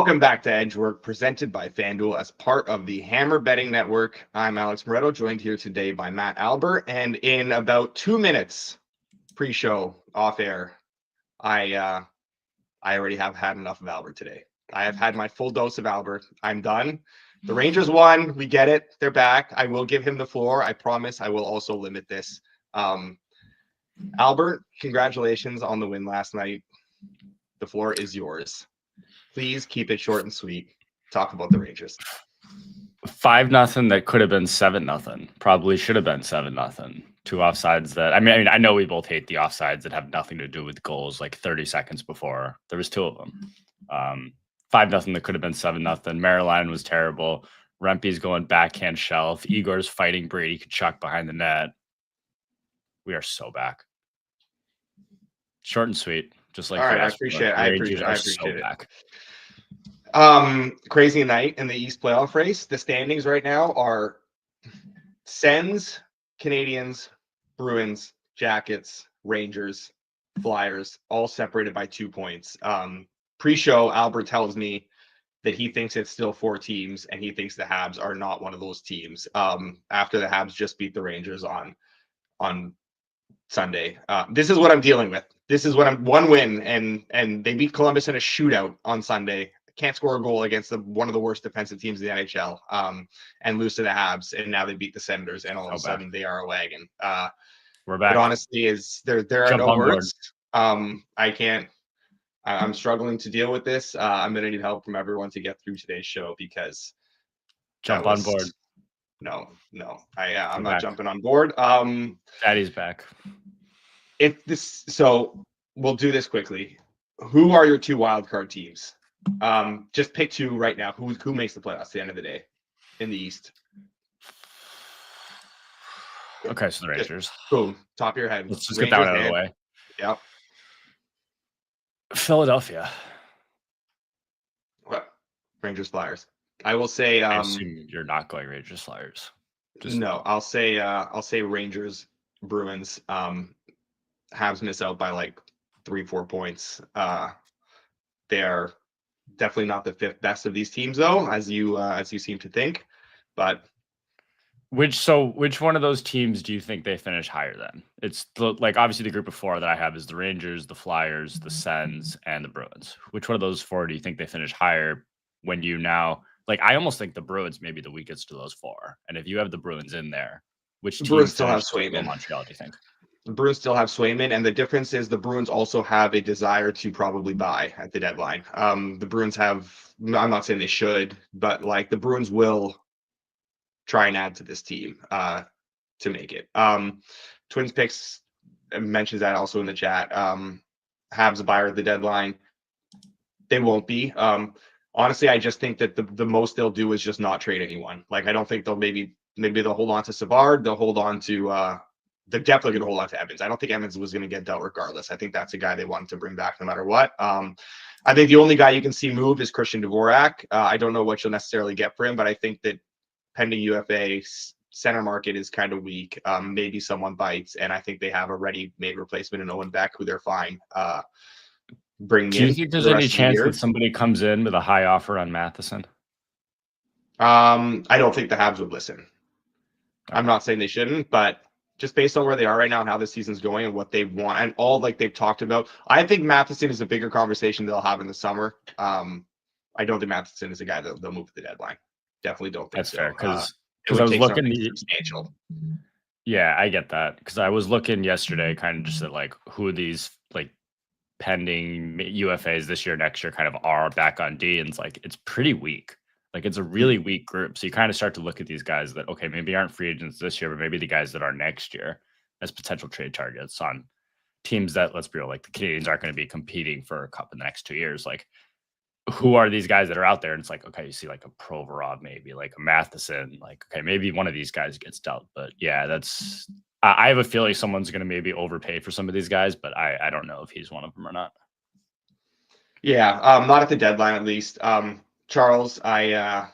Welcome back to Edgework, presented by FanDuel as part of the Hammer Betting Network. I'm Alex Moretto, joined here today by Matt Alber, and in about 2 minutes, pre-show, off-air, I already have had enough of Albert today. I have had my full dose of Albert. I'm done. The Rangers won. We get it. They're back. I will give him the floor. I promise I will also limit this. Albert, congratulations on the win last night. The floor is yours. Please keep it short and sweet. Talk about the Rangers. 5-0 that could have been 7-0. Probably should have been 7-0. Two offsides that I mean, I know we both hate the offsides that have nothing to do with goals. Like 30 seconds before, there was two of them. 5-0 that could have been 7-0. Maryland was terrible. Rempe's going backhand shelf. Igor's fighting Brady Tkachuk behind the net. We are so back. Short and sweet. Just like all right, I appreciate it. Back. Crazy night in the East playoff race. The standings right now are Sens, Canadiens, Bruins, Jackets, Rangers, Flyers, all separated by 2 points. Pre-show, Albert tells me that he thinks it's still 4 teams, and he thinks the Habs are not one of those teams. After the Habs just beat the Rangers on Sunday. This is what I'm dealing with. This is what I'm one win, and they beat Columbus in a shootout on Sunday. Can't score a goal against one of the worst defensive teams in the NHL, and lose to the Habs, and now they beat the Senators, and all of a sudden they are a wagon. We're back. But honestly, there are no words. I'm struggling to deal with this. I'm gonna need help from everyone to get through today's show because jump on board. No, I'm not jumping on board. Daddy's back. So we'll do this quickly. Who are your 2 wildcard teams? Just pick 2 right now. Who makes the playoffs at the end of the day in the East? Okay, so the Rangers. Boom, top of your head. Let's just get that one out of the way. Yep. Philadelphia. What? Rangers, Flyers. I will say. I assume you're not going Rangers, Flyers. No, I'll say Rangers, Bruins. Habs miss out by like 3-4 points. They're definitely not the 5th best of these teams, though, as you seem to think. But which one of those teams do you think they finish higher than? It's obviously the group of 4 that I have is the Rangers, the Flyers, the Sens, and the Bruins. Which one of those 4 do you think they finish higher when you now I almost think the Bruins may be the weakest of those 4. And if you have the Bruins in there, which team Bruins still have Swayman? Montreal, do you think? The Bruins still have Swayman, and the difference is the Bruins also have a desire to probably buy at the deadline. The Bruins have, I'm not saying they should, but the Bruins will try and add to this team to make it. Twins Picks mentions that also in the chat. Habs a buyer at the deadline. They won't be. Honestly, I just think that the most they'll do is just not trade anyone. I don't think they'll maybe they'll hold on to Savard. They'll hold on to they're definitely going to hold on to Evans. I don't think Evans was going to get dealt regardless. I think that's a guy they wanted to bring back no matter what. I think the only guy you can see move is Christian Dvorak. I don't know what you'll necessarily get for him, but I think that pending UFA, center market is kind of weak. Maybe someone bites, and I think they have a ready-made replacement in Owen Beck, who they're fine bringing in. Do you think there's any chance that somebody comes in with a high offer on Matheson? I don't think the Habs would listen. Okay. I'm not saying they shouldn't, but just based on where they are right now and how this season's going and what they want and all they've talked about, I think Matheson is a bigger conversation they'll have in the summer. I don't think Matheson is a guy that they'll move at the deadline. Definitely don't think that's so. Fair because I was looking substantial. Yeah, I get that because I was looking yesterday, kind of just at who these pending UFAs this year, next year, kind of are back on D, and it's pretty weak. It's a really weak group. So you kind of start to look at these guys that, okay, maybe aren't free agents this year, but maybe the guys that are next year as potential trade targets on teams that, let's be real, the Canadiens aren't going to be competing for a cup in the next 2 years. Who are these guys that are out there? And it's okay, you see a Provorov, maybe a Matheson, okay, maybe one of these guys gets dealt. But yeah, I have a feeling someone's going to maybe overpay for some of these guys, but I don't know if he's one of them or not. Yeah, not at the deadline, at least. Charles, I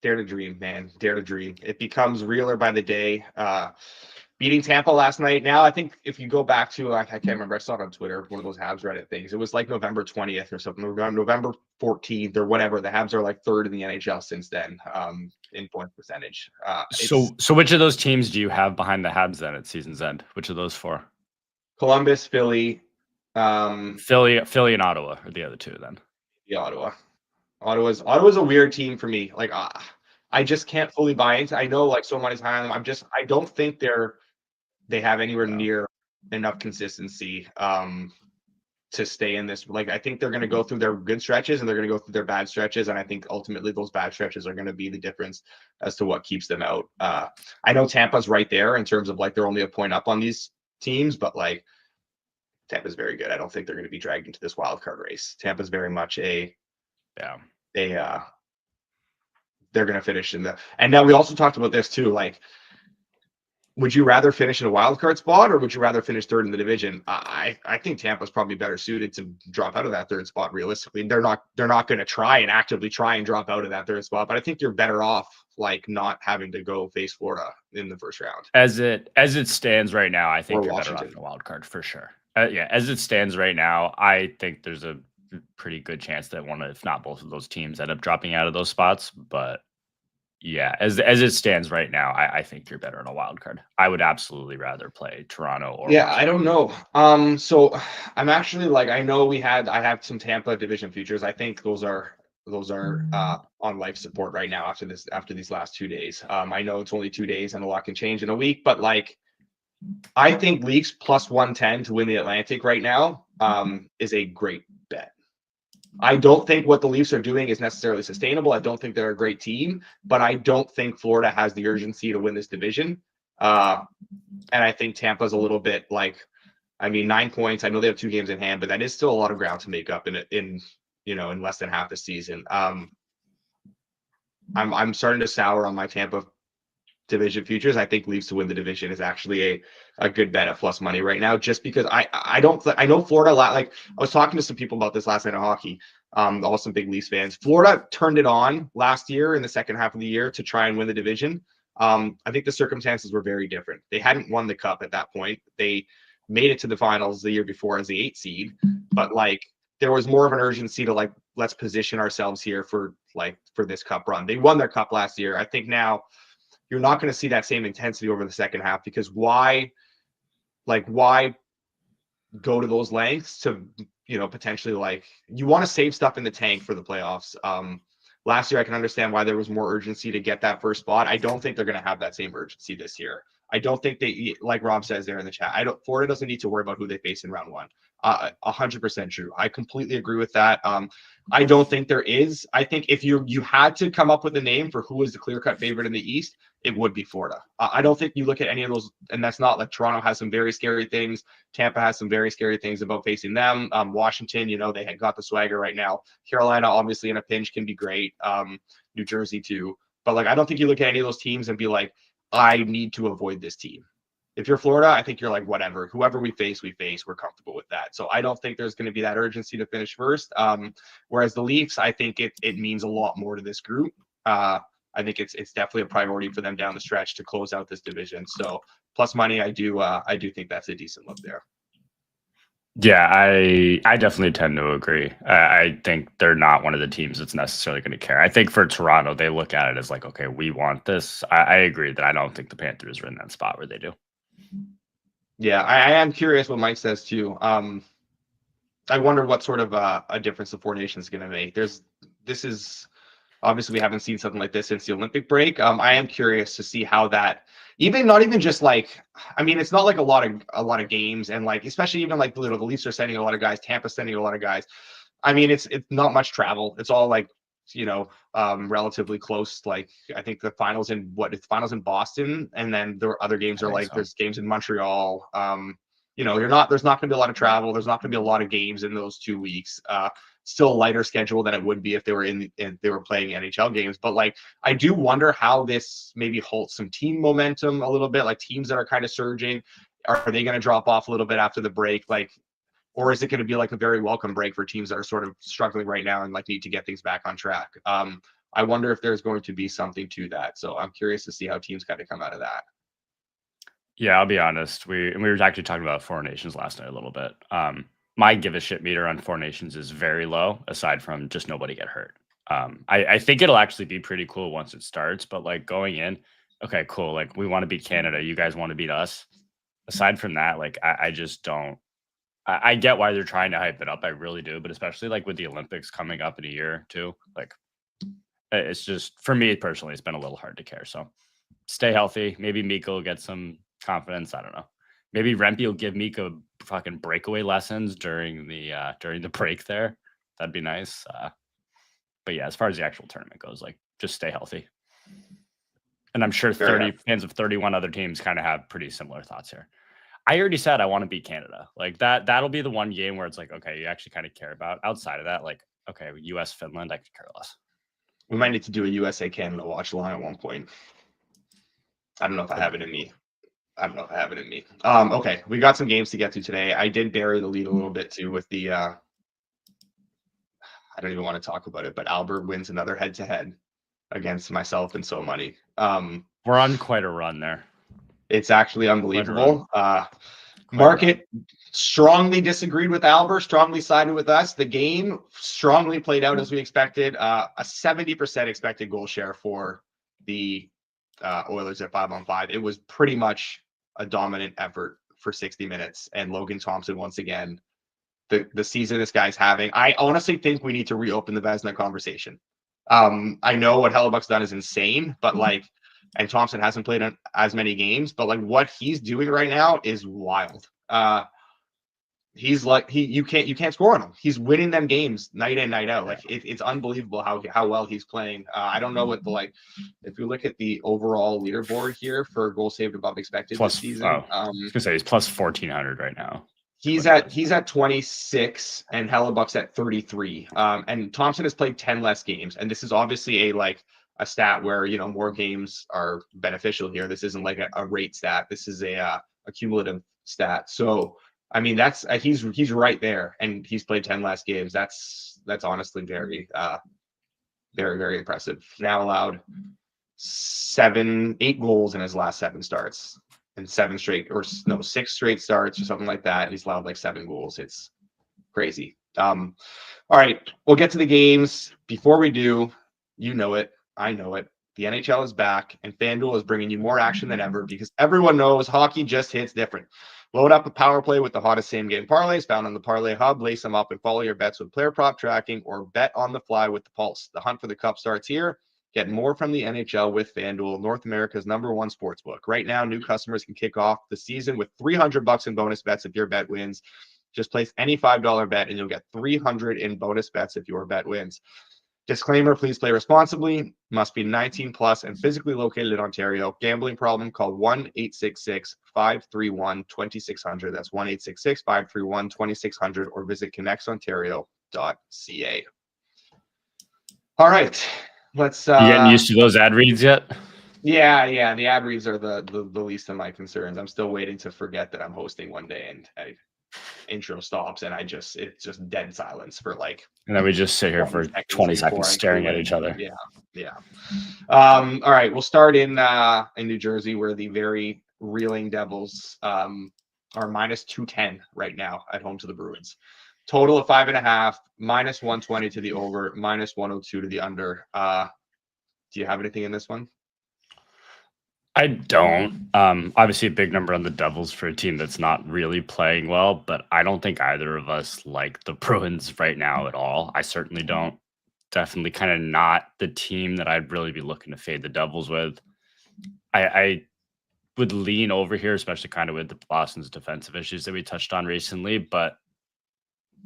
dare to dream, man. Dare to dream. It becomes realer by the day. beating Tampa last night. Now, I think if you go back to, I can't remember, I saw it on Twitter, one of those Habs Reddit things. It was like November 20th or something, November 14th or whatever. The Habs are like third in the NHL since then, in point percentage. So which of those teams do you have behind the Habs then at season's end? Which of those four? Columbus, Philly, Philly, and Ottawa are the other two then. Yeah, Ottawa. Ottawa's a weird team for me. Like, I just can't fully buy into. I know like so much high on them. I don't think they have anywhere near enough consistency to stay in this. Like, I think they're going to go through their good stretches and they're going to go through their bad stretches, and I think ultimately those bad stretches are going to be the difference as to what keeps them out. I know Tampa's right there in terms of like they're only a point up on these teams, but like Tampa's very good. I don't think they're going to be dragged into this wild card race. Tampa's very much they're going to finish in the. And now we also talked about this too. Like, would you rather finish in a wild card spot or would you rather finish third in the division? I think Tampa's probably better suited to drop out of that third spot. Realistically, they're not going to actively try and drop out of that third spot. But I think you're better off like not having to go face Florida in the first round. As it stands right now, I think you're better off in a wild card for sure. Yeah, as it stands right now, I think there's a pretty good chance that one, if not both of those teams, end up dropping out of those spots. But yeah, as it stands right now, I think you're better in a wild card. I would absolutely rather play Toronto or Washington. I don't know. So I'm actually like, I know I have some Tampa division futures. I think those are on life support right now after these last 2 days. I know it's only 2 days and a lot can change in a week, but like I think Leafs plus 110 to win the Atlantic right now is a great bet. I don't think what the Leafs are doing is necessarily sustainable. I don't think they're a great team, but I don't think Florida has the urgency to win this division. And I think Tampa's a little bit like, 9 points. I know they have 2 games in hand, but that is still a lot of ground to make up in less than half the season. I'm starting to sour on my Tampa division futures. I think Leafs to win the division is actually a good bet at plus money right now, just because I know Florida a lot. Like, I was talking to some people about this last night of hockey, all some big Leafs fans. Florida turned it on last year in the second half of the year to try and win the division. I think the circumstances were very different. They hadn't won the cup at that point. They made it to the finals the year before as the 8th seed, but like there was more of an urgency to like, let's position ourselves here for this cup run. They won their cup last year. I think now you're not going to see that same intensity over the second half, because why go to those lengths to, potentially, like, you want to save stuff in the tank for the playoffs. Last year, I can understand why there was more urgency to get that first spot. I don't think they're going to have that same urgency this year. I don't think like Rob says there in the chat, Florida doesn't need to worry about who they face in round one. 100% true. I completely agree with that. I don't think there is. I think if you had to come up with a name for who is the clear-cut favorite in the East, it would be Florida. I don't think you look at any of those, and that's not like Toronto has some very scary things. Tampa has some very scary things about facing them. Washington, they had got the swagger right now. Carolina, obviously in a pinch, can be great. New Jersey too. But like, I don't think you look at any of those teams and be like, I need to avoid this team. If you're Florida, I think you're like, whatever, whoever we face, we're comfortable with that. So I don't think there's going to be that urgency to finish first. Whereas the Leafs, I think it means a lot more to this group. I think it's definitely a priority for them down the stretch to close out this division. So plus money, I do think that's a decent look there. Yeah, I definitely tend to agree. I think they're not one of the teams that's necessarily going to care. I think for Toronto, they look at it as like, okay, we want this. I agree that I don't think the Panthers are in that spot where they do. Yeah, I am curious what Mike says too. I wonder what sort of a difference the Four Nations is going to make. This is obviously we haven't seen something like this since the Olympic break. I am curious to see how that, not even just like, it's not like a lot of games, and like especially even like the Leafs are sending a lot of guys, Tampa's sending a lot of guys. It's not much travel. It's all like, relatively close. Like I think the finals in Boston, and then there are other games are like there's games in Montreal. There's not going to be a lot of travel. There's not going to be a lot of games in those 2 weeks. Still a lighter schedule than it would be if they were playing NHL games. But like, I do wonder how this maybe halts some team momentum a little bit. Like teams that are kind of surging, are they going to drop off a little bit after the break? Like, or is it going to be like a very welcome break for teams that are sort of struggling right now and like need to get things back on track? I wonder if there's going to be something to that. So I'm curious to see how teams kind of come out of that. Yeah, I'll be honest. We were actually talking about Four Nations last night a little bit. My give a shit meter on Four Nations is very low, aside from just nobody get hurt. I think it'll actually be pretty cool once it starts, but like going in, okay, cool. Like we want to beat Canada, you guys want to beat us. Aside from that, like I just don't. I get why they're trying to hype it up. I really do, but especially like with the Olympics coming up in a year too, like it's just for me personally, it's been a little hard to care. So stay healthy. Maybe Mika will get some confidence. I don't know. Maybe Rempe will give Mika fucking breakaway lessons during the break there. That'd be nice. But yeah, as far as the actual tournament goes, like just stay healthy. And I'm sure 30 fans of 31 other teams kind of have pretty similar thoughts here. I already said I want to beat Canada. Like that'll be the one game where it's like, okay, you actually kind of care about. Outside of that, like, okay, US, Finland, I could care less. We might need to do a USA Canada watch along at one point. I don't know if I have it in me. Okay, we got some games to get to today. I did bury the lead a little bit too with the I don't even want to talk about it, but Alber wins another head-to-head against myself and So Money. We're on quite a run there. It's actually unbelievable. Market strongly disagreed with Alber, strongly sided with us. The game strongly played out as we expected. A 70% expected goal share for the Oilers at 5-on-5. It was pretty much a dominant effort for 60 minutes. And Logan Thompson, once again, the season this guy's having. I honestly think we need to reopen the Vezina conversation. I know what Hellebuck's done is insane, but like, and Thompson hasn't played as many games, but like what he's doing right now is wild. He's like you can't score on him. He's winning them games night in, night out. Like it's unbelievable how well he's playing. I don't know what if you look at the overall leaderboard here for goals saved above expected this season. I was gonna say he's plus 1,400 right now. He's at 26 and Hellebuck's at 33. And Thompson has played 10 less games, and this is obviously a stat where more games are beneficial here. This isn't like a rate stat. This is a cumulative stat. So I mean that's he's right there, and he's played 10 less games. That's honestly very very, very impressive. Now allowed 8 goals in his last 7 starts, and 6 straight starts or something like that. He's allowed like 7 goals. It's crazy. All right, we'll get to the games. Before we do, you know it. I know it. The NHL is back, and FanDuel is bringing you more action than ever because everyone knows hockey just hits different. Load up a power play with the hottest same-game parlays found on the Parlay Hub. Lace them up and follow your bets with player prop tracking or bet on the fly with the Pulse. The hunt for the cup starts here. Get more from the NHL with FanDuel, North America's #1 sportsbook. Right now, new customers can kick off the season with $300 in bonus bets if your bet wins. Just place any $5 bet and you'll get $300 in bonus bets if your bet wins. Disclaimer, please play responsibly. Must be 19 plus and physically located in Ontario. Gambling problem, call 1-866-531-2600. That's 1-866-531-2600 or visit connectsontario.ca. All right. Let's You getting used to those ad reads yet? Yeah. The ad reads are the least of my concerns. I'm still waiting to forget that I'm hosting one day and intro stops and it's just dead silence for like, and then we just sit here for 20 seconds staring at each other. Yeah. All right, we'll start in New Jersey, where the very reeling Devils are minus 210 right now at home to the Bruins. Total of 5.5, minus 120 to the over, minus 102 to the under. Do you have anything in this one? I don't. Obviously a big number on the Devils for a team that's not really playing well, but I don't think either of us like the Bruins right now at all. I certainly don't. Definitely kind of not the team that I'd really be looking to fade the Devils with. I would lean over here, especially kind of with the Boston's defensive issues that we touched on recently, but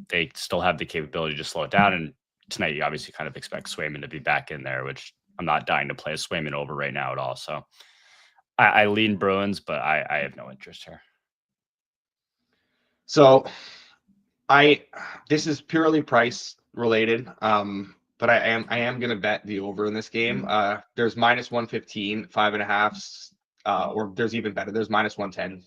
they still have the capability to slow it down. And tonight you obviously kind of expect Swayman to be back in there, which I'm not dying to play a Swayman over right now at all. So I lean Bruins, but I have no interest here. So this is purely price related, but I am going to bet the over in this game. There's minus 115, 5.5, or there's even better. There's minus 110,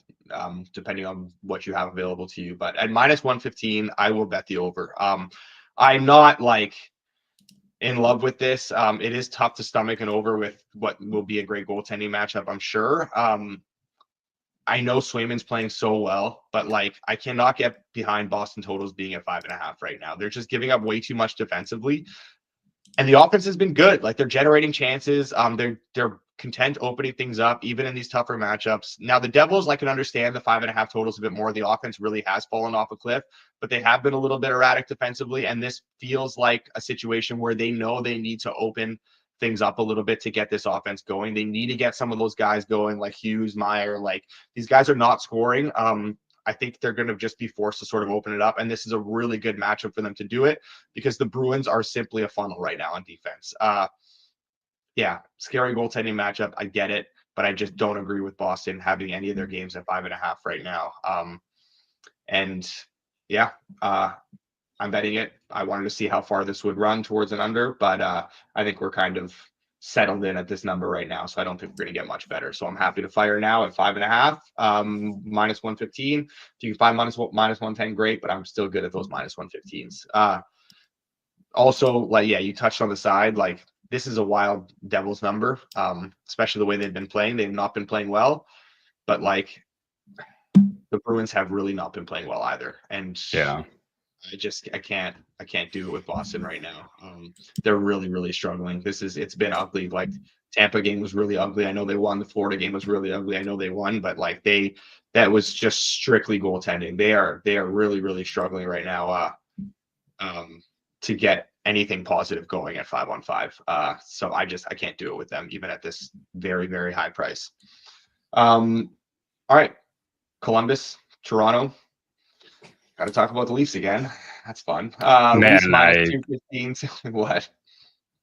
depending on what you have available to you. But at minus 115, I will bet the over. I'm not like in love with this. It is tough to stomach an over with what will be a great goaltending matchup, I'm sure. I know Swayman's playing so well, but like I cannot get behind Boston totals being at 5.5 right now. They're just giving up way too much defensively. And the offense has been good. Like they're generating chances. They're content opening things up, even in these tougher matchups. Now the Devils, I can understand the 5.5 totals a bit more. The offense really has fallen off a cliff, but they have been a little bit erratic defensively. And this feels like a situation where they know they need to open things up a little bit to get this offense going. They need to get some of those guys going, like Hughes, Meyer. Like these guys are not scoring. I think they're going to just be forced to sort of open it up. And this is a really good matchup for them to do it because the Bruins are simply a funnel right now on defense. Yeah, scary goaltending matchup. I get it, but I just don't agree with Boston having any of their games at 5.5 right now. And yeah, I'm betting it. I wanted to see how far this would run towards an under, but I think we're kind of settled in at this number right now. So I don't think we're going to get much better. So I'm happy to fire now at 5.5, minus 115. If you can find minus 110, great, but I'm still good at those minus 115s. Also, like, yeah, you touched on the side, like this is a wild Devils number, especially the way they've been playing. They've not been playing well, but like the Bruins have really not been playing well either. And Yeah. I can't do it with Boston right now. They're really struggling. It's been ugly. Like Tampa game was really ugly. I know they won. The Florida game was really ugly. I know they won, but like that was just strictly goaltending. They are really struggling right now to get anything positive going at 5-on-5. So I can't do it with them even at this very high price. All right, Columbus, Toronto. Got to talk about the Leafs again. That's fun. Leafs minus 215. What?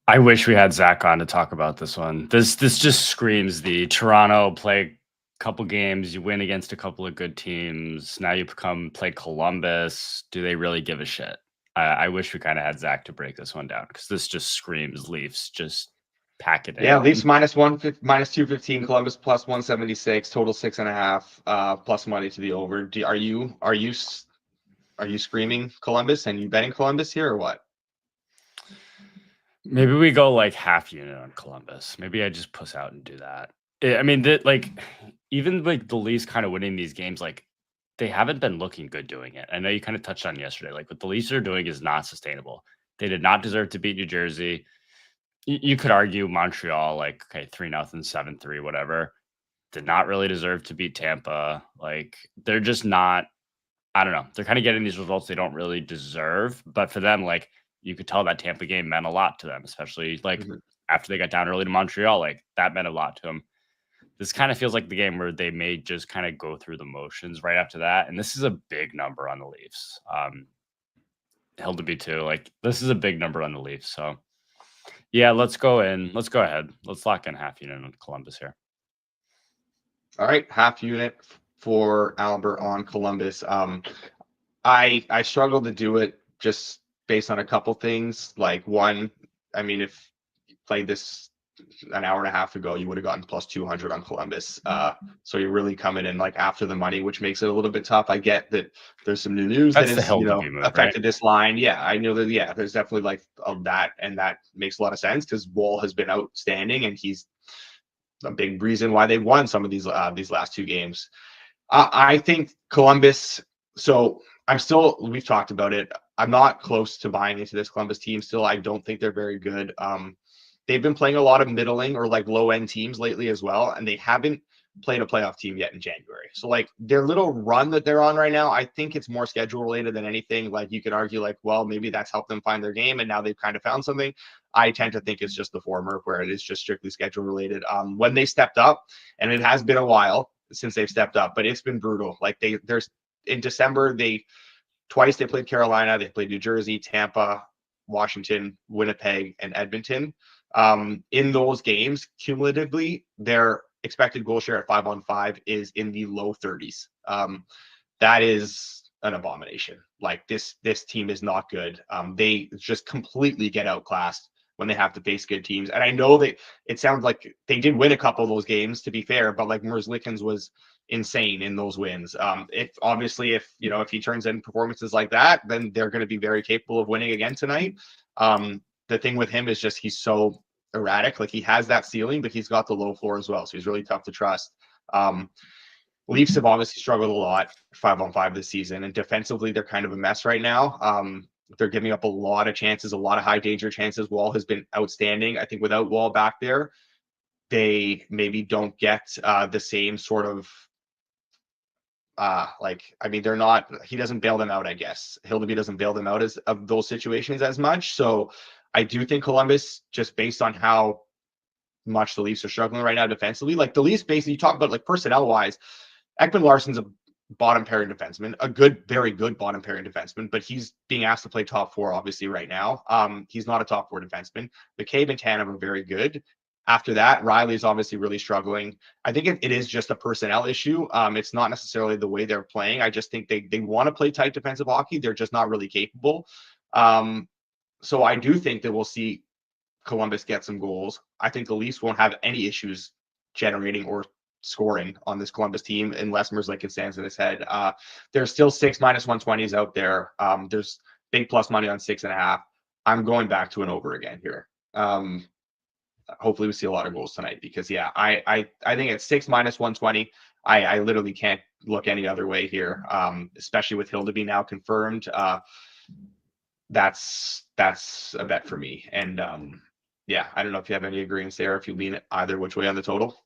I wish we had Zach on to talk about this one. This just screams the Toronto play a couple games, you win against a couple of good teams. Now you play Columbus. Do they really give a shit? I wish we kind of had Zach to break this one down because this just screams Leafs. Just pack it in. Yeah, Leafs minus 215, Columbus plus 176, total 6.5, plus money to the over. Are you screaming Columbus and you betting Columbus here or what? Maybe we go like half unit on Columbus. Maybe I just puss out and do that. I mean, even like the Leafs kind of winning these games, like they haven't been looking good doing it. I know you kind of touched on yesterday. Like what the Leafs are doing is not sustainable. They did not deserve to beat New Jersey. You could argue Montreal, like, okay, 3-0, 7-3, whatever. Did not really deserve to beat Tampa. Like they're just not. I don't know. They're kind of getting these results they don't really deserve. But for them, like you could tell that Tampa game meant a lot to them, especially like after they got down early to Montreal. Like that meant a lot to them. This kind of feels like the game where they may just kind of go through the motions right after that. And this is a big number on the Leafs. Held to be 2. Like this is a big number on the Leafs. So yeah, let's go in. Let's go ahead. Let's lock in half unit on Columbus here. All right, half unit for Alber on Columbus. I struggled to do it just based on a couple things. Like one, I mean, if you played this an hour and a half ago, you would have gotten plus 200 on Columbus. So you're really coming in like after the money, which makes it a little bit tough. I get that there's some new news that has affected this line. Yeah, I know that. Yeah, there's definitely like that, and that makes a lot of sense because Wall has been outstanding, and he's a big reason why they won some of these last 2 games. I think Columbus. So we've talked about it. I'm not close to buying into this Columbus team still. I don't think they're very good. They've been playing a lot of middling or like low end teams lately as well. And they haven't played a playoff team yet in January. So like their little run that they're on right now, I think it's more schedule related than anything. Like you could argue like, well, maybe that's helped them find their game. And now they've kind of found something. I tend to think it's just the former where it is just strictly schedule related. When they stepped up, and it has been a while since they've stepped up, but it's been brutal. Like there's in December, twice they played Carolina, they played New Jersey, Tampa, Washington, Winnipeg, and Edmonton. In those games, cumulatively, their expected goal share at 5-on-5 is in the low 30s. That is an abomination. Like this team is not good. They just completely get outclassed when they have to face good teams. And I know that it sounds like they did win a couple of those games, to be fair, but like Merzlikins was insane in those wins. If he turns in performances like that, then they're going to be very capable of winning again tonight. The thing with him is just he's so erratic. Like he has that ceiling, but he's got the low floor as well. So he's really tough to trust. Leafs have obviously struggled a lot 5-on-5 this season, and defensively they're kind of a mess right now. They're giving up a lot of chances, a lot of high danger chances. Wall has been outstanding. I think without Wall back there, they maybe don't get the same sort of they're not, he doesn't bail them out, I guess. Hildeby doesn't bail them out of those situations as much. So I do think Columbus, just based on how much the Leafs are struggling right now defensively, like the Leafs basically, you talk about like personnel wise, Ekman Larsson's a bottom pairing defenseman, a good, very good bottom pairing defenseman, but he's being asked to play top four obviously right now. He's not a top four defenseman. McCabe and Tanev are very good. After that, Riley is obviously really struggling. I think it is just a personnel issue. It's not necessarily the way they're playing. I just think they want to play tight defensive hockey. They're just not really capable. So I do think that we'll see Columbus get some goals. I think the Leafs won't have any issues generating or scoring on this Columbus team unless Merzlikins stands in his head. There's still 6 -120s out there. There's big plus money on 6.5. I'm going back to an over again here. Hopefully we see a lot of goals tonight because I think at 6 -120, I literally can't look any other way here. Especially with Hildeby now confirmed. That's a bet for me. And I don't know if you have any agreements there, if you lean either which way on the total.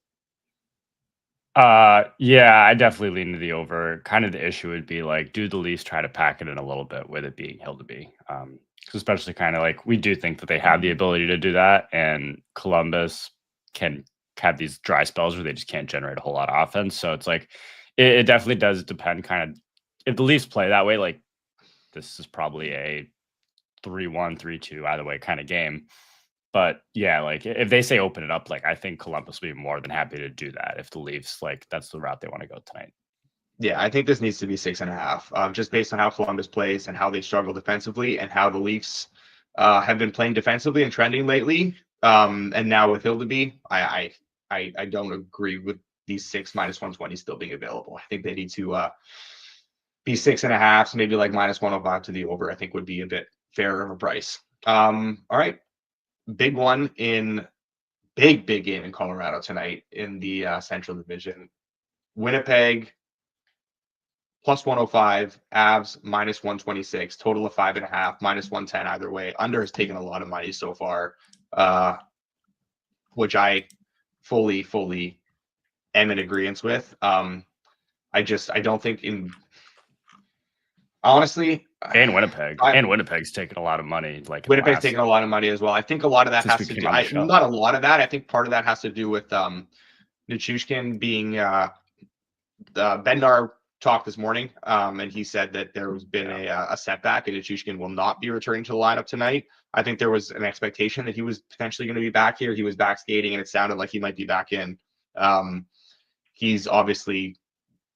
Yeah, I definitely lean to the over. Kind of the issue would be like, do the Leafs try to pack it in a little bit with it being Hildeby? Especially kind of like we do think that they have the ability to do that, and Columbus can have these dry spells where they just can't generate a whole lot of offense. So it's like it definitely does depend. Kind of if the Leafs play that way, like this is probably a 3-1, 3-2 either way kind of game. But yeah, like if they say open it up, like I think Columbus will be more than happy to do that if the Leafs like that's the route they want to go tonight. Yeah, I think this needs to be 6.5, just based on how Columbus plays and how they struggle defensively and how the Leafs have been playing defensively and trending lately. And now with Hildeby, I don't agree with these 6 -120 still being available. I think they need to be 6.5, so maybe like -105 to the over. I think would be a bit fairer of a price. All right, big one in big game in Colorado tonight in the Central Division. Winnipeg plus 105, Avs -126, total of 5.5, -110 either way. Under has taken a lot of money so far, which I fully am in agreement with. I don't think honestly. And Winnipeg's taking a lot of money. Like Winnipeg's taking a lot of money as well. I think a lot of that has to do, not a lot of that. I think part of that has to do with Nichushkin being Bednar talked this morning, and he said that there has been a setback, and Nichushkin will not be returning to the lineup tonight. I think there was an expectation that he was potentially going to be back here. He was back skating, and it sounded like he might be back in. He's obviously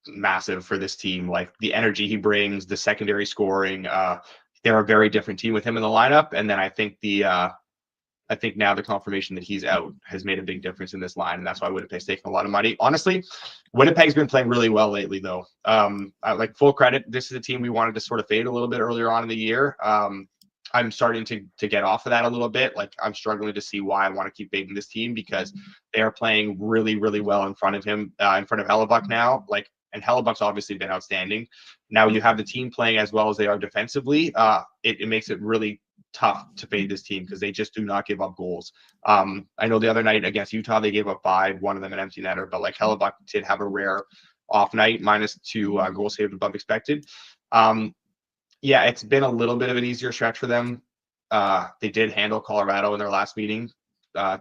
massive for this team. Like the energy he brings, the secondary scoring. They're a very different team with him in the lineup, and then I think now the confirmation that he's out has made a big difference in this line, and that's why Winnipeg's taking a lot of money. Honestly, Winnipeg's been playing really well lately, though. Like full credit, this is a team we wanted to sort of fade a little bit earlier on in the year. I'm starting to get off of that a little bit. Like I'm struggling to see why I want to keep fading this team because they are playing really well in front of him, in front of Hellebuck now. Like, and Hellebuck's obviously been outstanding. Now you have the team playing as well as they are defensively. It makes it really tough to fade this team because they just do not give up goals. I know the other night against Utah, they gave up 5, one of them an empty netter, but like Hellebuck did have a rare off night, -2 goals saved above expected. It's been a little bit of an easier stretch for them. They did handle Colorado in their last meeting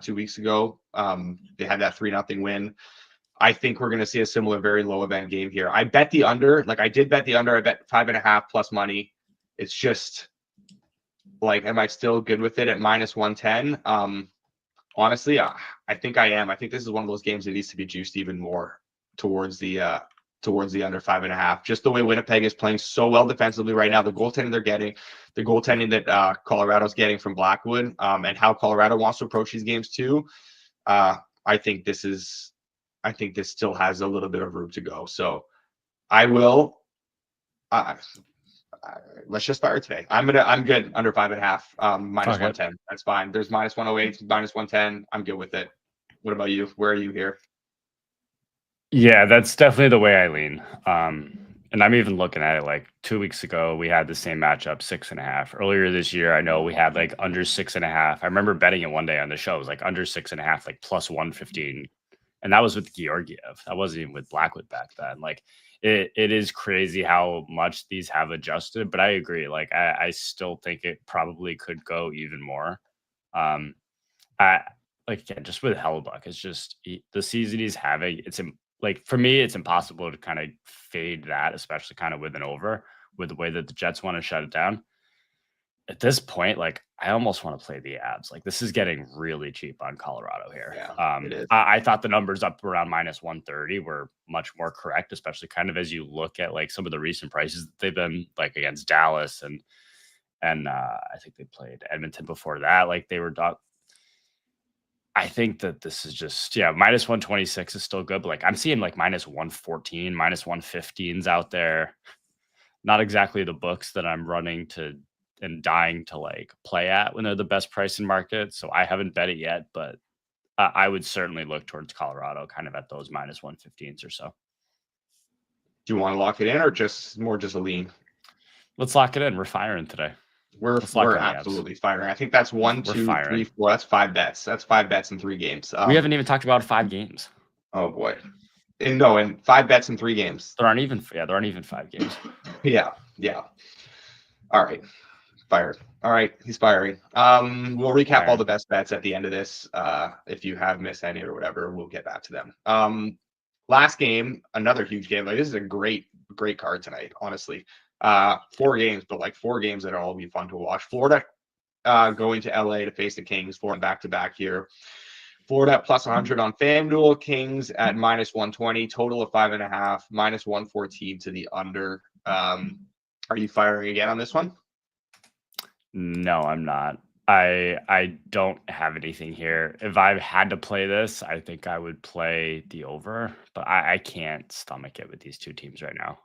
2 weeks ago. They had that 3-0 win. I think we're going to see a similar, very low event game here. I bet the under. Like I did bet the under. I bet 5.5 plus money. It's just like, am I still good with it at -110? Honestly, I think I am. I think this is one of those games that needs to be juiced even more towards the under 5.5. Just the way Winnipeg is playing so well defensively right now, the goaltending they're getting, the goaltending that Colorado's getting from Blackwood, and how Colorado wants to approach these games too. I think this still has a little bit of room to go. So I will. Let's just fire today. I'm good under 5.5, -110. That's fine. There's -108, -110. I'm good with it. What about you? Where are you here? Yeah, that's definitely the way I lean. And I'm even looking at it like 2 weeks ago, we had the same matchup, 6.5. Earlier this year, I know we had like under 6.5. I remember betting it one day on the show. It was like under 6.5, like plus 115. And that was with Georgiev. That wasn't even with Blackwood back then. Like it is crazy how much these have adjusted. But I agree. Like I still think it probably could go even more. Um, I like again, just with Hellebuck, it's just the season he's having. Like for me, it's impossible to kind of fade that, especially kind of with an over with the way that the Jets want to shut it down. At this point, like I almost want to play the abs. Like this is getting really cheap on Colorado here. Yeah, it is. I thought the numbers up around minus 130 were much more correct, especially kind of as you look at like some of the recent prices that they've been like against Dallas and I think they played Edmonton before that. Like they were I think that this is just, minus 126 is still good, but like I'm seeing like minus 114, minus 115s out there. Not exactly the books that I'm running to and dying to like play at when they're the best price in market. So I haven't bet it yet, but I would certainly look towards Colorado kind of at those minus 115s or so. Do you want to lock it in or just a lean? Let's lock it in. We're firing today. We're absolutely firing. I think that's 1, 2, 3, 4. That's 5 bets. That's 5 bets in 3 games. We haven't even talked about 5 games. Oh boy. And 5 bets in 3 games. There aren't even 5 games. Yeah. All right. Fired. All right. He's firing. We'll recap all the best bets at the end of this. If you have missed any or whatever, we'll get back to them. Last game, another huge game. Like this is a great card tonight, honestly. 4 games, but like 4 games that will all be fun to watch. Florida going to LA to face the Kings, 4 back-to-back here. Florida at plus 100 on FanDuel, Kings at minus 120, total of 5.5, minus 114 to the under. Are you firing again on this one? No, I'm not. I don't have anything here. If I had to play this, I think I would play the over, but I can't stomach it with these two teams right now.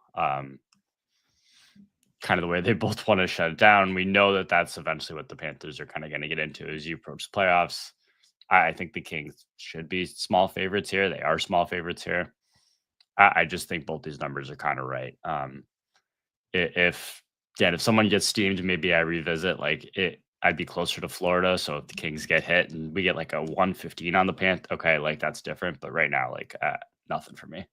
Kind of the way they both want to shut it down. We know that that's eventually what the Panthers are kind of going to get into as you approach playoffs. I think the Kings should be small favorites here. They are small favorites here. I just think both these numbers are kind of right. If someone gets steamed, maybe I revisit I'd be closer to Florida. So if the Kings get hit and we get like a 115 on the Panthers, okay, like that's different. But right now, nothing for me.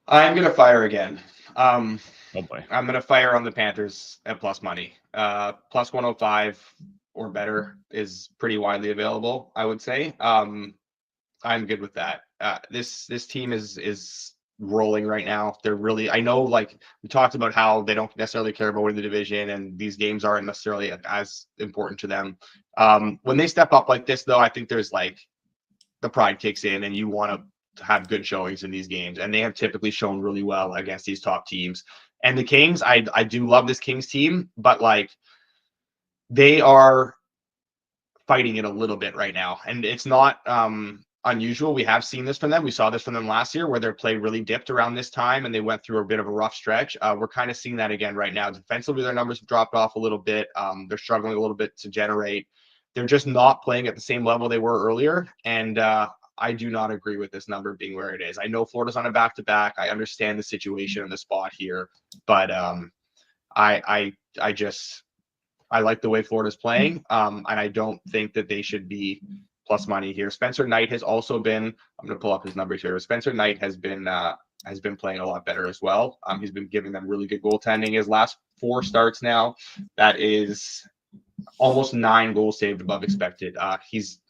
I'm going to fire again. Oh boy. I'm going to fire on the Panthers at plus money. Plus 105 or better is pretty widely available, I would say. I'm good with that. This team is rolling right now. They're really, I know, like we talked about how they don't necessarily care about winning the division and these games aren't necessarily as important to them. When they step up like this, though, I think there's like the pride kicks in and you want to have good showings in these games, and they have typically shown really well against these top teams. And the Kings, I do love this Kings team, but like they are fighting it a little bit right now, and it's not unusual. We have seen this from them. We saw this from them last year where their play really dipped around this time and they went through a bit of a rough stretch. We're kind of seeing that again right now. Defensively, their numbers have dropped off a little bit. They're struggling a little bit to generate. They're just not playing at the same level they were earlier, and I do not agree with this number being where it is. I know Florida's on a back-to-back. I understand the situation and the spot here, but I like the way Florida's playing, and I don't think that they should be plus money here. Spencer Knight has also been. I'm going to pull up his numbers here. Spencer Knight has been playing a lot better as well. He's been giving them really good goaltending. His last 4 starts now, that is almost 9 goals saved above expected. He's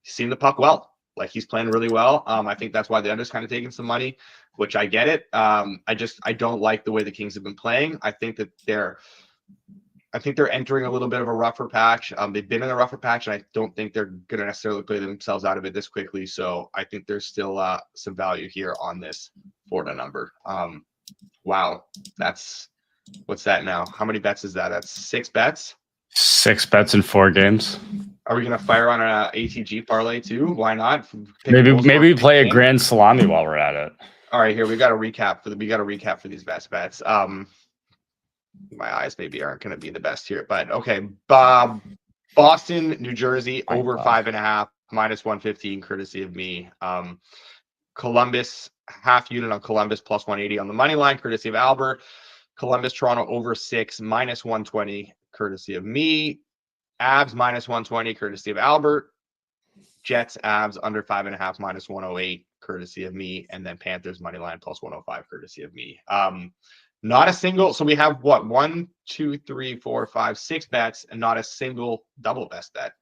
seen the puck well. Like he's playing really well. I think that's why the under's kind of taking some money, which I get it. I don't like the way the Kings have been playing. I think they're entering a little bit of a rougher patch. They've been in a rougher patch, and I don't think they're going to necessarily play themselves out of it this quickly. So I think there's still some value here on this Florida number. Wow, what's that now? How many bets is that? That's 6 bets. 6 bets in 4 games. Are we going to fire on an ATG parlay too? Why not? Maybe play a grand salami while we're at it. All right, here we got a recap for these best bets. My eyes maybe aren't going to be the best here, but okay. Boston, New Jersey over 5.5, minus 115, courtesy of me. Columbus, half unit on Columbus plus 180 on the money line, courtesy of Alber. Columbus, Toronto over 6, minus 120, courtesy of me. Avs minus 120, courtesy of Albert. Jets, Avs under 5.5, minus 108, courtesy of me. And then Panthers money line plus 105, courtesy of me. Not a single. So we have what? 1, 2, 3, 4, 5, 6 bets, and not a single double best bet.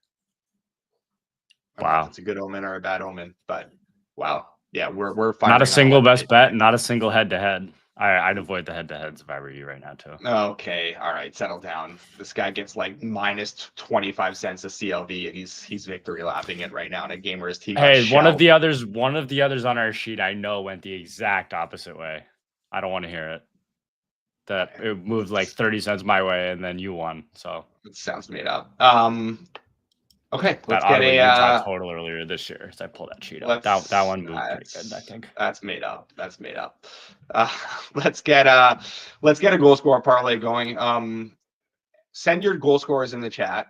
I don't know if it's a good omen or a bad omen, but wow. Yeah, we're fine. Not a single best bet, not a single head to head. I'd avoid the head to heads if I were you right now too. Okay, all right, settle down. This guy gets like minus 25 cents a CLV, and he's victory lapping it right now in a game where his team. Hey, one of the others on our sheet I know went the exact opposite way. I don't want to hear it. That it moved like 30 cents my way, and then you won. So it sounds made up. Okay, let's get a total earlier this year. So I pulled that sheet up. That one moved pretty good, I think. That's made up. Let's get a goal scorer parlay going. Send your goal scorers in the chat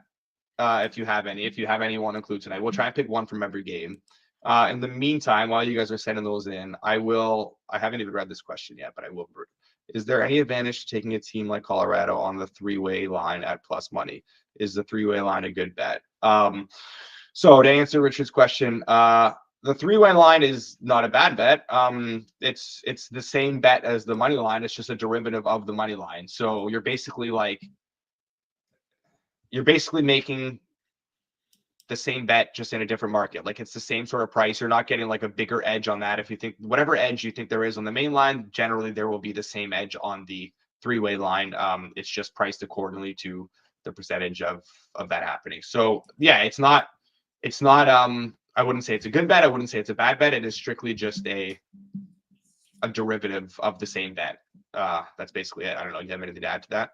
if you have any. If you have any, you want to include tonight. We'll try and pick one from every game. In the meantime, while you guys are sending those in, I haven't even read this question yet, but I will. Is there any advantage to taking a team like Colorado on the three-way line at plus money? Is the three-way line a good bet? So to answer Richard's question, the three-way line is not a bad bet. It's the same bet as the money line. It's just a derivative of the money line. So you're basically making the same bet just in a different market. Like it's the same sort of price. You're not getting like a bigger edge on that. If you think whatever edge you think there is on the main line, generally there will be the same edge on the three-way line. It's just priced accordingly to the percentage of that happening. So yeah, it's not I wouldn't say it's a good bet. I wouldn't say it's a bad bet. It is strictly just a derivative of the same bet. That's basically it. I don't know. You have anything to add to that?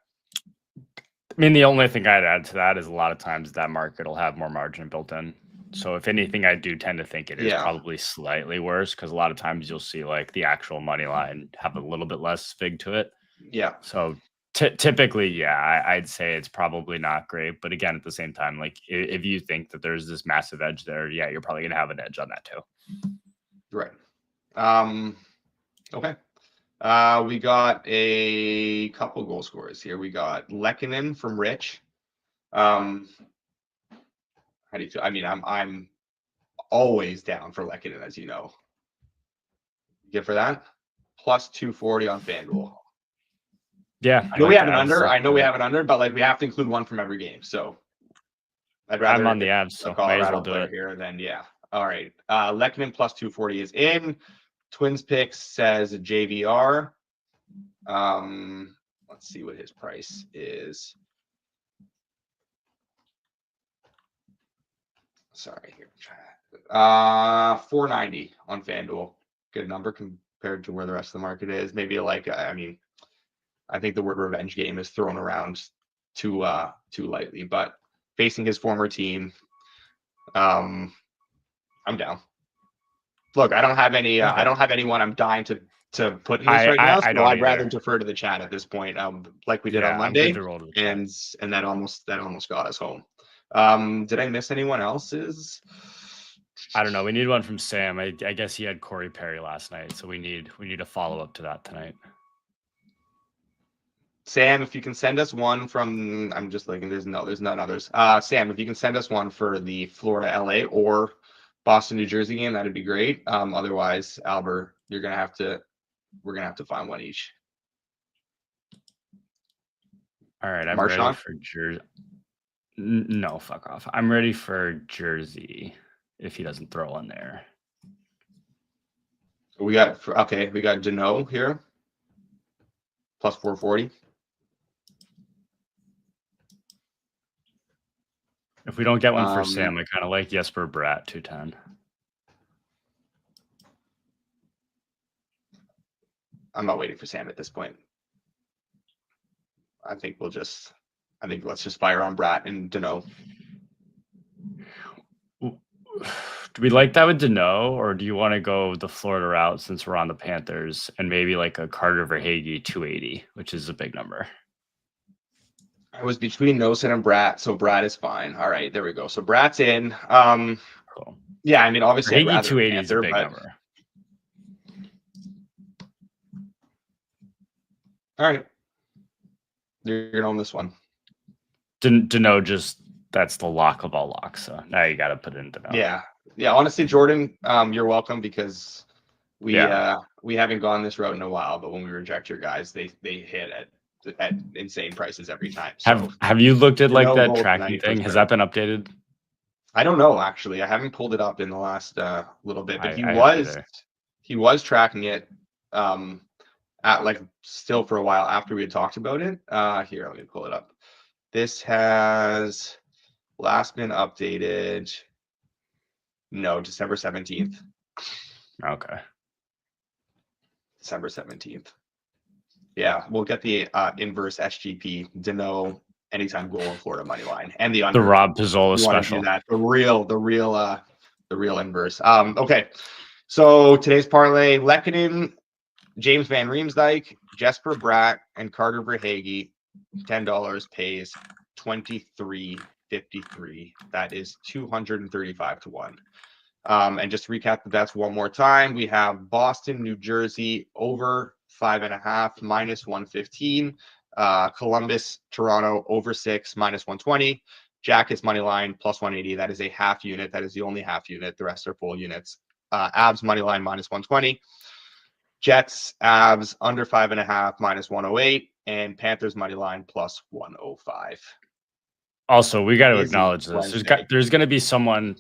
I mean, the only thing I'd add to that is a lot of times that market will have more margin built in. So if anything, I do tend to think it is probably slightly worse because a lot of times you'll see like the actual money line have a little bit less fig to it. Yeah. So typically, I'd say it's probably not great. But again, at the same time, like if you think that there's this massive edge there, you're probably going to have an edge on that too. Right. Okay. We got a couple goal scorers here. We got Lehkonen from Rich. How do you feel? I mean, I'm always down for Lehkonen, as you know. Good for that. Plus 240 on FanDuel. Yeah. I know we have an under, but like we have to include one from every game. So I'd rather I'm on the Avs, so may as well do it here. Then all right. Lehkonen plus 240 is in. Twins picks says JVR. Let's see what his price is. Sorry, here. $4.90 on FanDuel. Good number compared to where the rest of the market is. Maybe like I think the word revenge game is thrown around too lightly, but facing his former team, I'm down. Look, I don't have any. I don't have anyone I'm dying to put in this right now. So I'd rather defer to the chat at this point, like we did on Monday, and that almost got us home. Did I miss anyone else's? I don't know. We need one from Sam. I guess he had Corey Perry last night, so we need a follow up to that tonight. Sam, if you can send us one from, I'm just looking. There's none others. Sam, if you can send us one for the Florida, LA, or Boston, New Jersey game, that'd be great. Otherwise, Albert, we're gonna have to find one each. All right, I'm ready for Jersey. No, fuck off. I'm ready for Jersey if he doesn't throw one there. We got Deneau here. Plus 440. If we don't get one for Sam, I kind of like Jesper Bratt 210. I'm not waiting for Sam at this point. I think let's just fire on Bratt and Deneau. Do we like that with Deneau, or do you want to go the Florida route since we're on the Panthers and maybe like a Carter Verhaeghe 280, which is a big number? I was between Nosen and Bratt, so Bratt is fine. All right, there we go. So Bratt's in. Cool. Yeah, I mean, obviously, Verhaeghe 280 is a big number. All right. You're going to own this one. Dano just, that's the lock of all locks. So now you got to put it in Dano. Yeah. Yeah. Honestly, Jordan, you're welcome because we haven't gone this route in a while, but when we reject your guys, they hit at insane prices every time. So have you looked at like that goal tracking tonight for thing? Has sure. that been updated? I don't know, actually. I haven't pulled it up in the last little bit, but I he was tracking it at like still for a while after we had talked about it. Here, let me pull it up. This has last been updated. No, December 17th. Okay. December 17th. Yeah, we'll get the inverse SGP Dano anytime goal in Florida money line and the under. The Rob Pizzola special. Do that. The real inverse. Okay. So today's parlay: Lehkonen, James Van Riemsdyk, Jesper Bratt, and Carter Verhaeghe. $10 pays 23.53. That is 235 to 1. And just to recap the bets one more time, we have Boston, New Jersey over 5.5 minus 115. Columbus, Toronto over 6 minus 120. Jackets money line plus 180. That is a half unit. That is the only half unit. The rest are full units. Avs money line minus 120. Jets, Avs under 5.5 minus 108. And Panthers money line plus 105. Also, we got to acknowledge this. There's going to be someone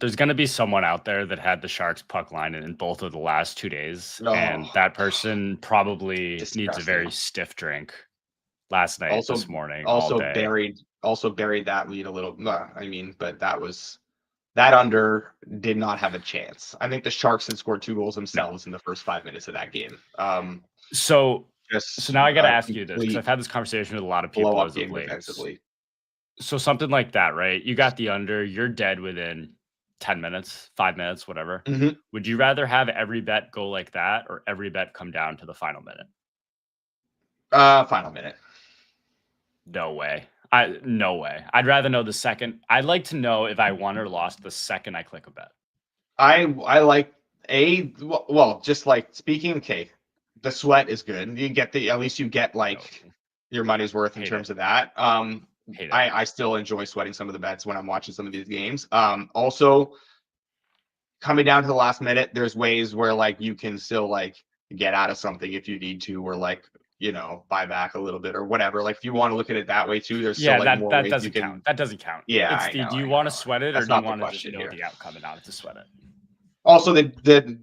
out there that had the Sharks puck line in both of the last 2 days, and that person probably needs a very stiff drink. Last night, this morning, all day. buried that lead a little. I mean, but that under did not have a chance. I think the Sharks had scored 2 goals themselves in the first 5 minutes of that game. So now I got to ask you this, because I've had this conversation with a lot of people as of late. So something like that, right? You got the under, you're dead within 10 minutes, 5 minutes, whatever. Mm-hmm. Would you rather have every bet go like that or every bet come down to the final minute? Final minute. No way. No way. I'd rather know the second. I'd like to know if I won or lost the second I click a bet. I like just like speaking. Okay, the sweat is good. You get at least you get like your money's worth in terms of that. I still enjoy sweating some of the bets when I'm watching some of these games. Also, coming down to the last minute, there's ways where like you can still like get out of something if you need to, or like, you know, buy back a little bit or whatever. Like if you want to look at it that way too, there's still like more ways you can. Count. That doesn't count. Yeah. Do you want to sweat it, or do you want to just know the outcome and not to sweat it? Also, the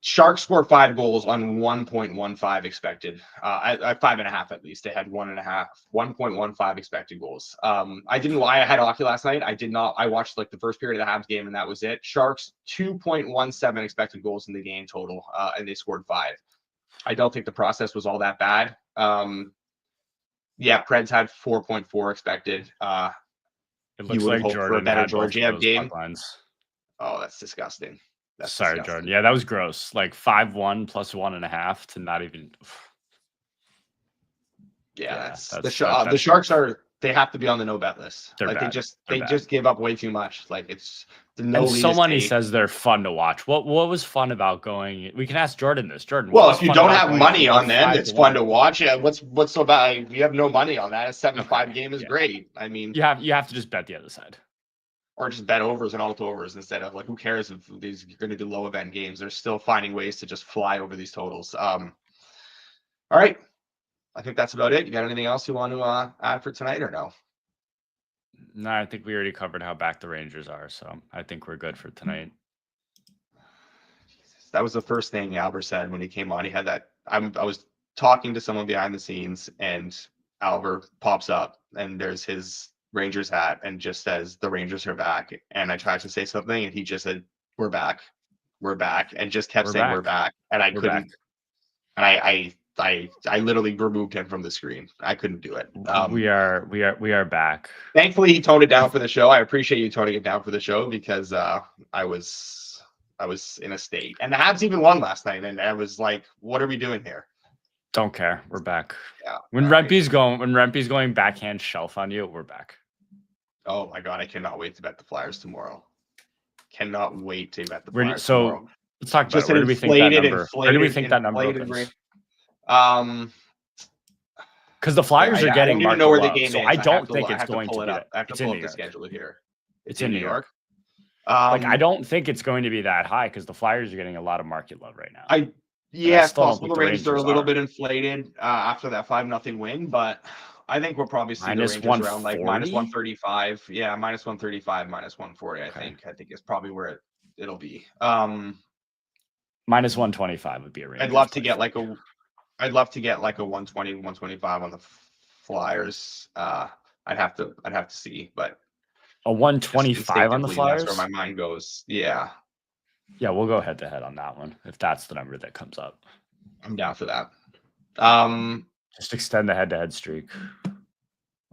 Sharks scored 5 goals on 1.15 expected. At 5.5 at least. They had 1.15 expected goals. I didn't lie. I had hockey last night. I did not. I watched like the first period of the Habs game, and that was it. Sharks 2.17 expected goals in the game total, and they scored 5. I don't think the process was all that bad. Preds had 4.4 expected. It looks like Jordan had Georgiev game. Oh, that's disgusting. Sorry, Jordan. Yeah, that was gross. Like 5-1 plus 1.5 to not even. The Sharks they have to be on the no bet list. Like bad. they just give up way too much. Like it's the no. And someone he says they're fun to watch. What was fun about going? We can ask Jordan this. Jordan. Well, if you don't have money on them, it's fun to watch. Yeah, what's so bad? You have no money on that. A 7-5 game is great. I mean, you have to just bet the other side. Or just bet overs and alt overs instead of like, who cares if you're going to do low event games? They're still finding ways to just fly over these totals. All right. I think that's about it. You got anything else you want to add for tonight or no? No, I think we already covered how back the Rangers are. So I think we're good for tonight. Jesus. That was the first thing Alber said when he came on. He had that. I was talking to someone behind the scenes, and Alber pops up, and there's his Rangers hat and just says the Rangers are back. And I tried to say something, and he just said, we're back, and just kept saying we're back. And I couldn't. And I literally removed him from the screen. I couldn't do it. We are back. Thankfully, he toned it down for the show. I appreciate you toning it down for the show, because I was in a state. And the Habs even won last night, and I was like, what are we doing here? Don't care. We're back. Yeah. When Rempe's going backhand shelf on you, we're back. Oh my God, I cannot wait to bet the Flyers tomorrow. Cannot wait to bet the Flyers tomorrow. Let's talk about it. Where do we think that number? Where do we think that number opens? Because the Flyers are I getting don't even market know where the love, game so is. I I have don't to, think I it's have to going pull to it be up. that. I have to It's pull in up New the York. schedule here. It's in New York. Um, I don't think it's going to be that high because the Flyers are getting a lot of market love right now. It's still don't possible think the the Rangers are a Rangers little are. bit inflated after that 5-0 win, but I think we'll probably see the Minus Rangers around like minus 140? 135. Yeah, minus 135, minus 140. Okay. I think is probably where it'll be. Minus 125 would be a Rangers. I'd love to get like a 120, 125 on the Flyers. I'd have to see, but a 125 on the instinctively, that's where Flyers. my mind goes. Yeah, We'll go head to head on that one if that's the number that comes up. I'm down for that. Just extend the head-to-head streak.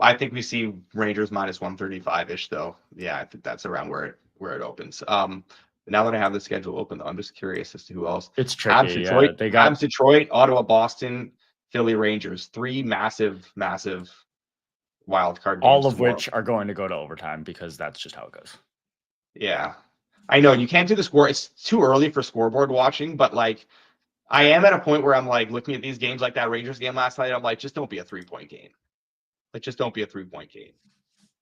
I think we see Rangers minus 135-ish though. Yeah, I think that's around where it opens. Now that I have the schedule open, though, I'm just curious as to who else. It's tricky. Detroit, They got Detroit, Ottawa, Boston, Philly, Rangers. 3 massive wild card games all of tomorrow. which are going to go to overtime because that's just how it goes. Yeah, I know you can't do the score. It's too early for scoreboard watching, but like I am at a point where I'm like looking at these games like that Rangers game last night. I'm like, just don't be a 3-point game. Like, just don't be a 3-point game.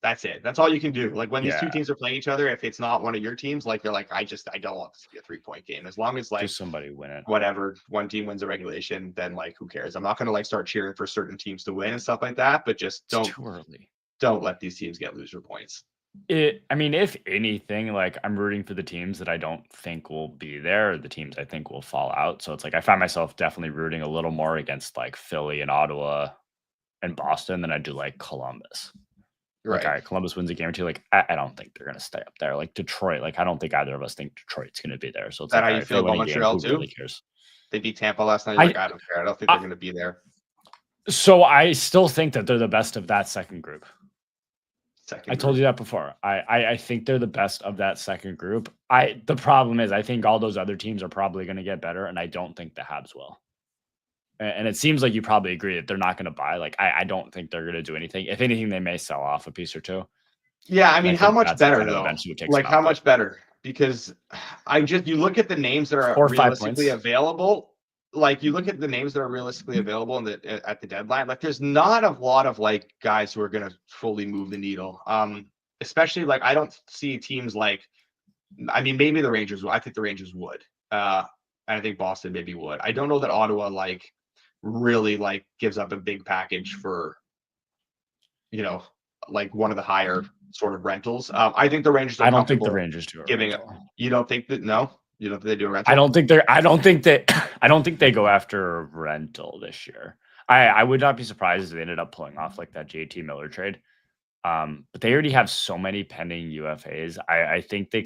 That's it. That's all you can do. Like when these two teams are playing each other, if it's not one of your teams, like they're like, I don't want this to be a 3-point game. As long as like just somebody win it, whatever, one team wins a regulation, then like who cares? I'm not going to like start cheering for certain teams to win and stuff like that. But just it's too early. Don't let these teams get loser points. I mean, if anything, like I'm rooting for the teams that I don't think will be there, or the teams I think will fall out. So it's like I find myself definitely rooting a little more against like Philly and Ottawa and Boston than I do like Columbus. Right. Like, all right, Columbus wins a game or two. Like, I don't think they're going to stay up there. Like Detroit, like I don't think either of us think Detroit's going to be there. So it's that like, how you feel about Montreal too? Really cares? They beat Tampa last night. Like, I don't care. I don't think they're going to be there. So I still think that they're the best of that second group. I told you that before. I think they're the best of that second group. The problem is I think all those other teams are probably going to get better, and I don't think the Habs will. And it seems like you probably agree that they're not going to buy. Like I don't think they're going to do anything. If anything, they may sell off a piece or two. Yeah, I mean, how much better though? Like how much better? Because you look at the names that are realistically available. Like you look at the names that are realistically available at the deadline, like there's not a lot of like guys who are going to fully move the needle. Especially like I don't see teams like, I mean, maybe the Rangers. I think the Rangers would. And I think Boston maybe would. I don't know that Ottawa like really like gives up a big package for, like one of the higher sort of rentals. I think the Rangers. I don't think the Rangers do it. You don't think that? No. You don't think they do a rental? I don't think they go after a rental this year. I would not be surprised if they ended up pulling off like that JT Miller trade. But they already have so many pending UFAs. I think they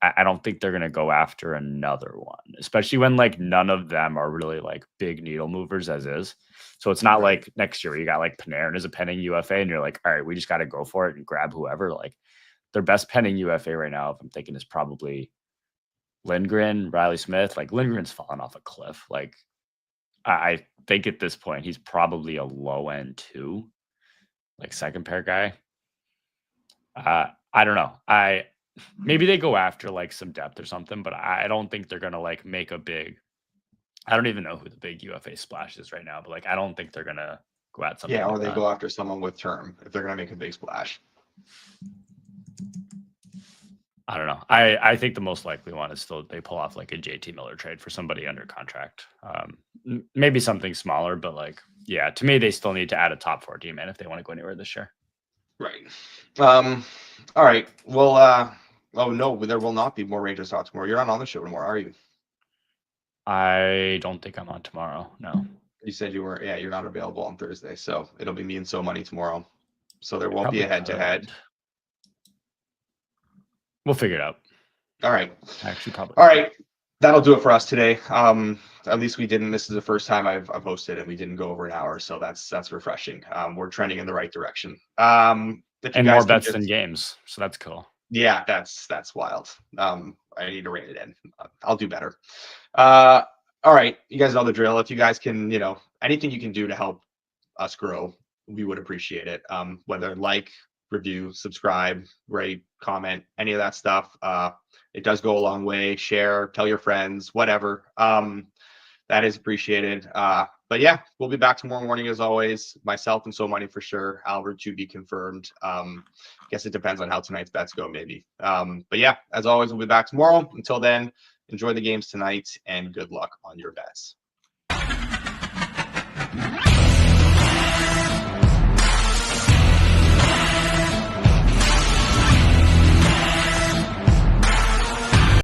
I don't think they're going to go after another one, especially when like none of them are really like big needle movers as is. So it's not like next year you got like Panarin as a pending UFA and you're like, all right, we just got to go for it and grab whoever. Like their best pending UFA right now, if I'm thinking, is probably Lindgren, Riley Smith. Like Lindgren's fallen off a cliff. Like I think at this point he's probably a low end 2, like second pair guy. I don't know. Maybe they go after like some depth or something, but I don't think they're gonna like make a big. I don't even know who the big UFA splash is right now, but like I don't think they're gonna go at something. Yeah, or like they that. go after someone with term if they're gonna make a big splash. I don't know. I think the most likely one is still they pull off like a JT Miller trade for somebody under contract. Maybe something smaller, but like, yeah, to me, they still need to add a top 4 team in if they want to go anywhere this year. Right. All right. Well, oh no, there will not be more Rangers talk tomorrow. You're not on the show anymore, are you? I don't think I'm on tomorrow. No. You said you were. Yeah, you're not available on Thursday, so it'll be me and So Money tomorrow. So there won't be a head-to-head. We'll figure it out. All right. Actually, probably. All right. That'll do it for us today. At least we didn't. This is the first time I've hosted and we didn't go over an hour, so that's refreshing. We're trending in the right direction. And more bets than games, so that's cool. Yeah, that's wild. I need to rein it in. I'll do better. All right, you guys know the drill. If you guys can, anything you can do to help us grow, we would appreciate it. Whether like, review, subscribe, rate, comment, any of that stuff. It does go a long way. Share, tell your friends, whatever. That is appreciated. But But yeah, we'll be back tomorrow morning as always. Myself and So Money for sure. Albert to be confirmed. Guess it depends on how tonight's bets go, maybe. But yeah, as always, we'll be back tomorrow. Until then, enjoy the games tonight and good luck on your bets.